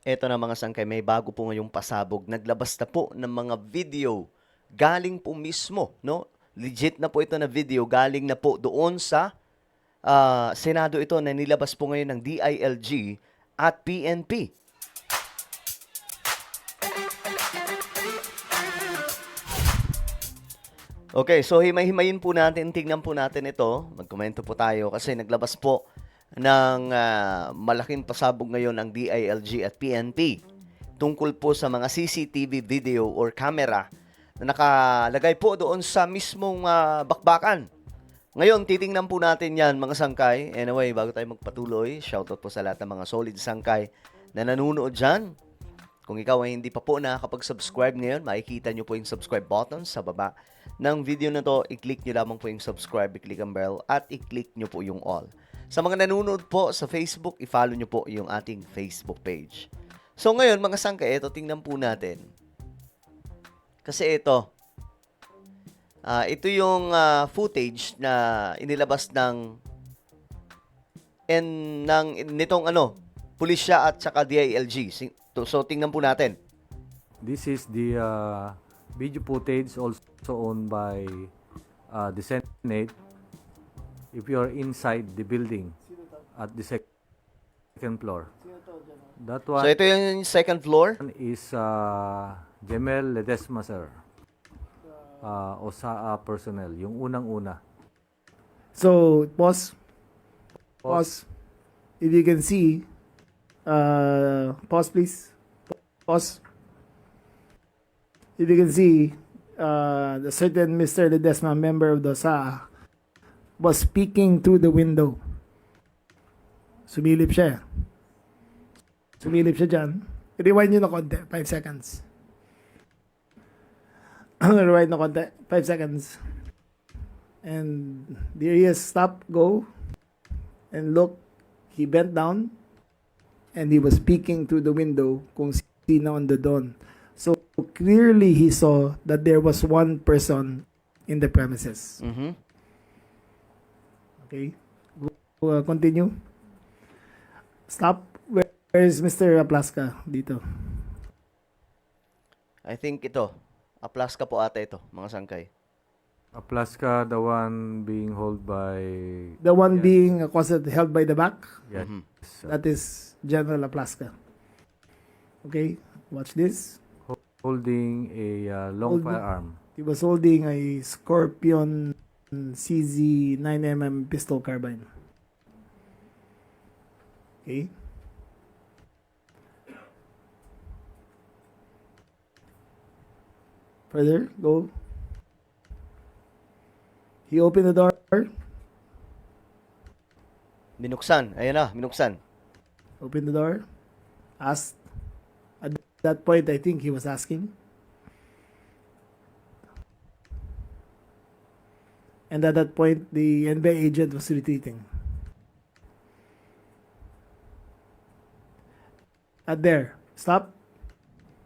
Eto na mga sangkay, may bago po ngayong pasabog. Naglabas na po ng mga video galing po mismo, no? Legit na po ito na video, galing na po doon sa Senado ito na nilabas po ngayon ng DILG at PNP. Okay, so himay-himayin po natin, tingnan po natin ito. Magkomento po tayo kasi naglabas po ng malaking pasabog ngayon ng DILG at PNP tungkol po sa mga CCTV video or camera na nakalagay po doon sa mismong bakbakan. Ngayon, titingnan po natin yan mga sangkay. Anyway, bago tayo magpatuloy, shoutout po sa lahat ng mga solid sangkay na nanonood dyan. Kung ikaw ay hindi pa po nakakapag-subscribe ngayon, makikita nyo po yung subscribe button sa baba ng video na to. I-click nyo lamang po yung subscribe, i-click ang bell, at i-click nyo po yung all. Sa mga nanonood po sa Facebook, i-follow nyo po yung ating Facebook page. So ngayon, mga sangkay, ito tingnan po natin. Kasi ito yung footage na inilabas nitong pulisya at saka DILG. So tingnan po natin. This is the video footage also owned by the Senate. If you are inside the building at the second floor. That So one ito yung second floor. is Jemel Ledesma, sir. OSAA personnel, yung unang-una. So, pause. If you can see, pause please. Pause. If you can see, the certain Mr. Ledesma, member of the SA, was peeking through the window. Sumilip siya. Sumilip siya dyan. Rewind nyo na konti, 5 seconds. Rewind na konti, 5 seconds. And there he is, stop, go. And look, he bent down. And he was peeking through the window kung sino on the dawn. So clearly he saw that there was one person in the premises. Mhm. Okay? Continue. Stop. Where is Mr. Aplaska dito? I think ito. Aplaska po ata ito, mga sangkay. Aplaska, the one being held by... The one Yes. being held by the back, Yes. Mhm. that is General Aplaska. Okay? Watch this. Holding a long Holding- firearm. He was holding a Scorpion CZ 9mm pistol carbine. Okay? Further, go. He opened the door. Binuksan. Ayan na, binuksan. Opened the door. Asked. At that point, I think he was asking. And at that point, the NBI agent was retreating. At there, stop.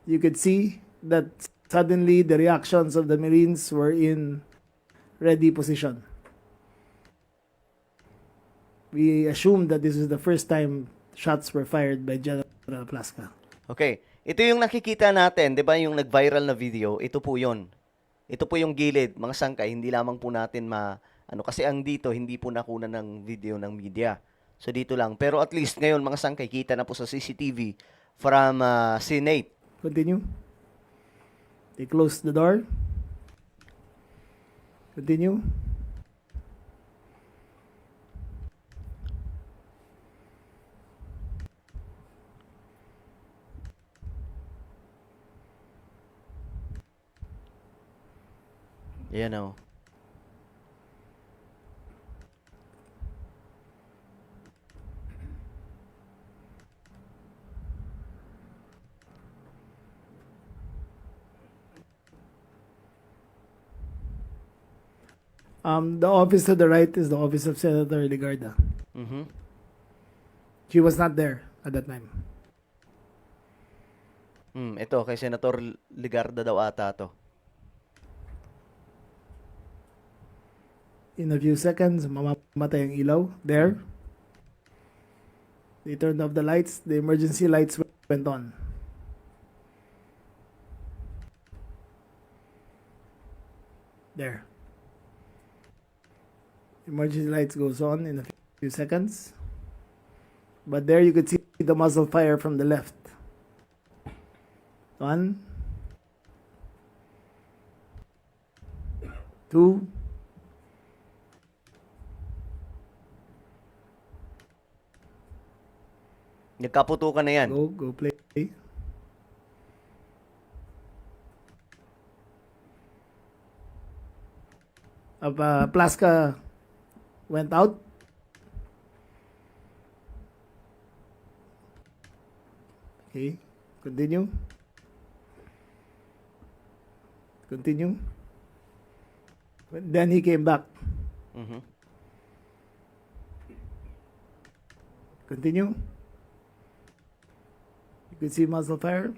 You could see that suddenly the reactions of the Marines were in ready position. We assumed that this is the first time shots were fired by General Plaska. Okay. Ito yung nakikita natin, di ba yung nag-viral na video, ito po yun. Ito po yung gilid, mga sangkay, hindi lamang po natin kasi ang dito, hindi po nakuna ng video ng media. So dito lang. Pero at least ngayon, mga sangkay, kita na po sa CCTV from Senate. Continue. They closed the door. Continue. Ayan o. The office to the right is the office of Senator Ligarda. Mhm. She was not there at that time. Ito, kay Senator Ligarda daw ata to. In a few seconds, mamamatay ang ilaw. There. They turned off the lights. The emergency lights went on. There. Emergency lights goes on in a few seconds. But there you could see the muzzle fire from the left. One. Two. Nagkaputukan na yan. Go play. Plaska went out. Okay, continue. Continue. Then he came back. Mhm. Continue. You could see muzzle fire.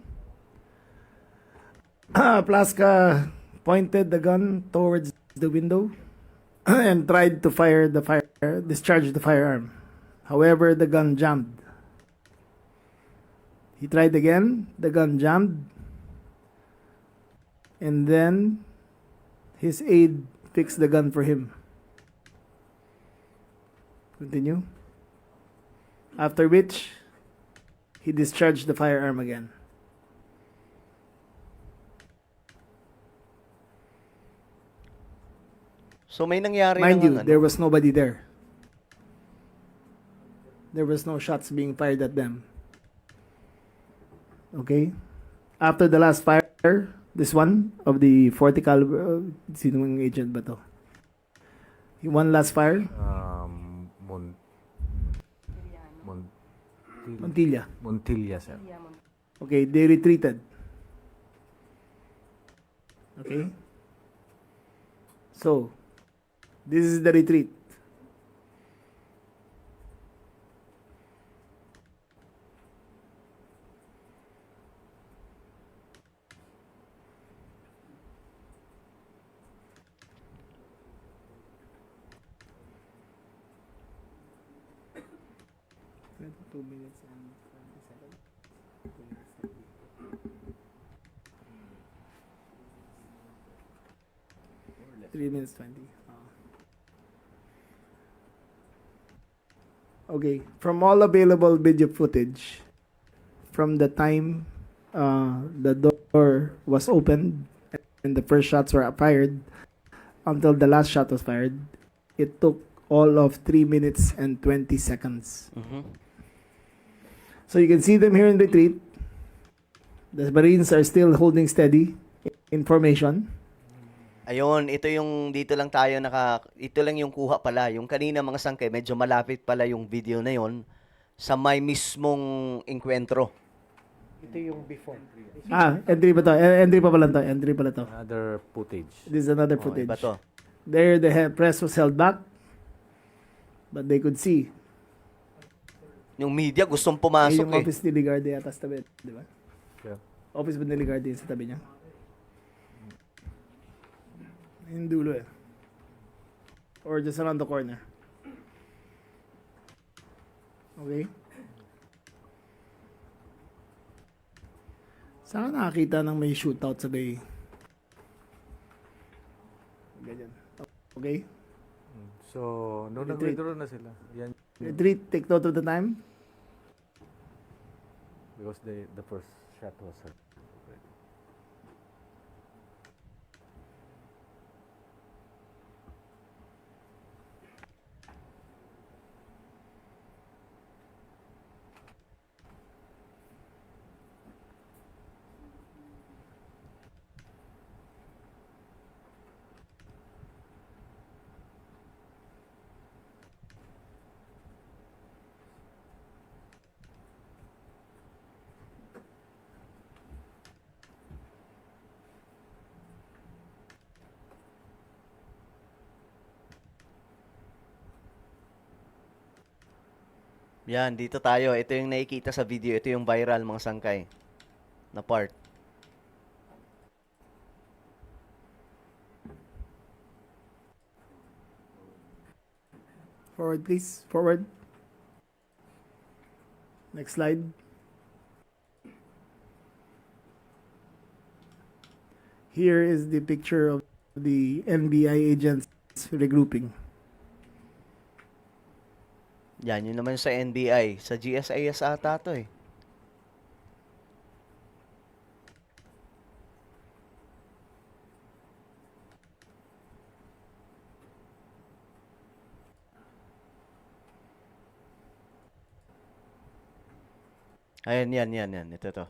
Plaska pointed the gun towards the window and tried to discharge the firearm. However, the gun jammed. He tried again, the gun jammed. And then his aide fixed the gun for him. Continue. After which, he discharged the firearm again. So may nangyari Mind you, namang there was nobody there. There was no shots being fired at them. Okay? After the last fire, this one of the 40 caliber, sinong agent ba to? One last fire, Montilla. Montilla, sir. Okay, they retreated. Okay? So, this is the retreat. Two minutes and 20 seconds. 3 minutes 20. Okay, from all available video footage, from the time the door was opened and the first shots were fired until the last shot was fired, it took all of 3 minutes and 20 seconds. Mhm. So you can see them here in retreat. The Marines are still holding steady in formation. Ayun, ito yung dito lang tayo ito lang yung kuha pala. Yung kanina mga sangkay, medyo malapit pala yung video na yon sa may mismong enkwentro. Ito yung before. Entry ba to? Entry pa pala to. Entry pala to. Another footage. This is another Oh, footage. iba to. There, the press was held back, but they could see. Yung media gustong Yung pumasok eh. office ni Ligarde yata sa tabi, di ba? Yeah. Office ba ni Ligarde sa tabi niya? Yung dulo eh. Or just around the corner. Okay? Saan ka nakakita ng may shootout sa bay? Ganyan. Okay? So, no, Retreat. nag-withdraw na sila. Yan, Retreat, take note of the time. because the first shot was heard. Yan, dito tayo. Ito yung nakikita sa video. Ito yung viral mga sangkay na part. Forward, please. Forward. Next slide. Here is the picture of the NBI agents regrouping. Yan, yun naman sa NBI. Sa GSIS ata to eh. Ayan, yan. Ito to.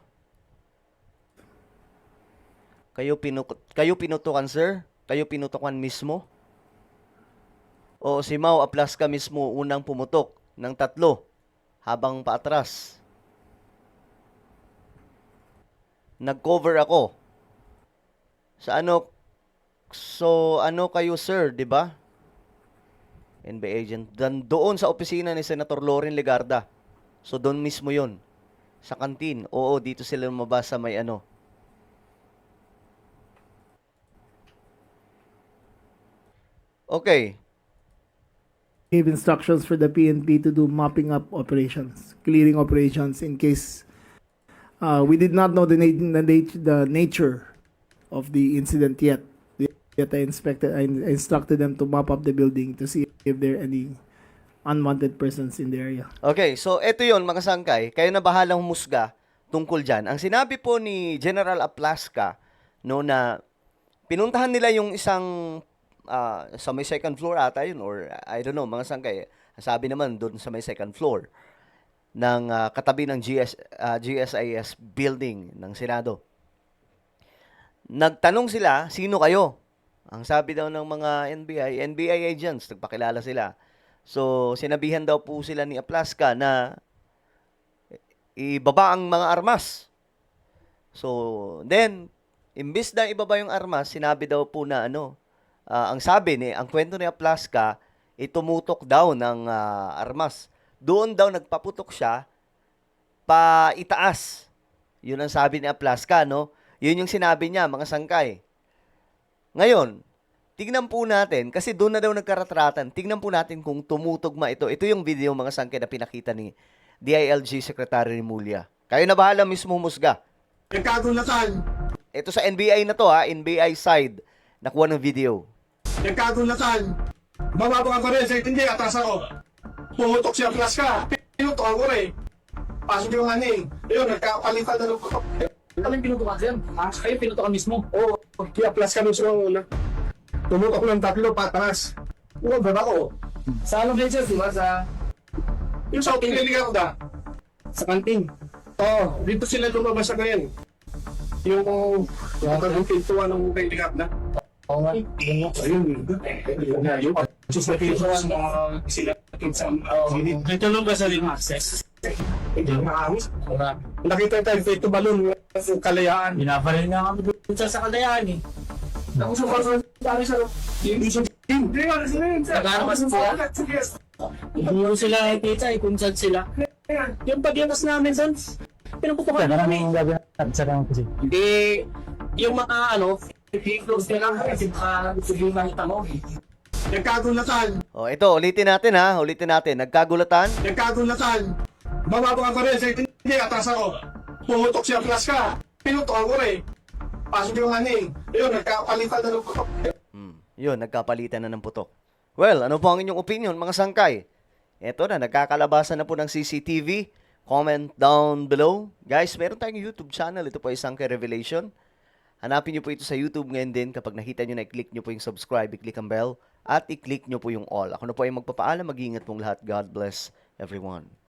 Kayo pinutukan, sir? Kayo pinutukan mismo? O si Mau Aplaska mismo unang pumutok ng 3 habang paatras? Nag-cover ako. Sa ano? So, ano kayo, sir, di ba? NBI agent. Doon sa opisina ni Senator Loren Legarda. So, doon mismo yon sa kantin. Oo, dito sila lumabas sa may ano. Okay. Gave instructions for the PNP to do mopping up operations, clearing operations in case we did not know the nature of the incident yet. Yet I instructed them to mop up the building to see if there are any unwanted persons in the area. Okay, so eto yon mga sangkay. Kayo na bahalang humusga tungkol dyan. Ang sinabi po ni General Aplaska no, na pinuntahan nila yung isang sa may second floor ata yun or I don't know, mga sangkay. Sabi naman doon sa may second floor ng katabi ng GSIS building ng Senado. Nagtanong sila, sino kayo? Ang sabi daw ng mga NBI agents, nagpakilala sila. So, sinabihan daw po sila ni Aplaska na ibaba ang mga armas. So, then, imbis na ibaba yung armas, sinabi daw po na ang kwento ni Aplaska, itumutok daw ng armas. Doon daw nagpaputok siya pa itaas. Yun ang sabi ni Aplaska, no? Yun yung sinabi niya, mga sangkay. Ngayon, tignan po natin, kasi doon na daw nagkaratratan, tignan po natin kung tumutugma ito. Ito yung video, mga sangkay, na pinakita ni DILG Secretary Remulla. Kayo na bahala mismo humusga. Nagkagulatan. Ito sa NBI na to, NBI side, nakuha ng video. Nagkagulatan. Mababang ako rin sa hindi, atras ako. Pumutok siya, plus ka. Pinutokan ko rin. Pasok yung aning. Yun, nagkapalitan na ng putok. Kami pinutukan yan. Kayo pinutukan mismo. Oo, kaya plus ka nung siya una. Tumutok ng 3, patras. Oo, baba ko. Sa anong places, di ba? Sa Yung sa piniligan ko da. sa kantin. Oo, dito sila lumabas sa ganyan. Yung pintuan ng piniligan na. Oo nga. Ayun, yun. Just na pintuan sila sa Dito lang ba sa ring access? hindi maahos. Oo nga. Nakita tayo ito balon ng kalayaan. Binabaril nga kami dun sa kalayaan eh. Tapos yung parang dami sa yung isang team. Nag-armas sila. Hindi ko sila nakikita eh kung saan sila. Yung pagyakas namin doon, pinuputukan kami. Hindi, yung mga i-close nila lang kasi baka sabihin makita mo. Nagkagulatan. O, ito, ulitin natin. Nagkagulatan. Nagkagulatan. Mababang ako rin sa hindi, atras ako. Pumutok siya, plus ka. Pinutokan ko rin. Pasok yung aning. Yun, nagkapalitan na ng putok. Yun, nagkapalitan na ng putok. Well, ano po ang inyong opinion, mga sangkay? Ito na, nagkakalabasan na po ng CCTV. Comment down below. Guys, meron tayong YouTube channel. Ito po ay Sangkay Revelation. Hanapin nyo po ito sa YouTube ngayon din. Kapag nakita nyo na, i-click nyo po yung subscribe, i-click ang bell, at i-click nyo po yung all. Ako na po ay magpapaalam. Mag-iingat pong lahat. God bless everyone.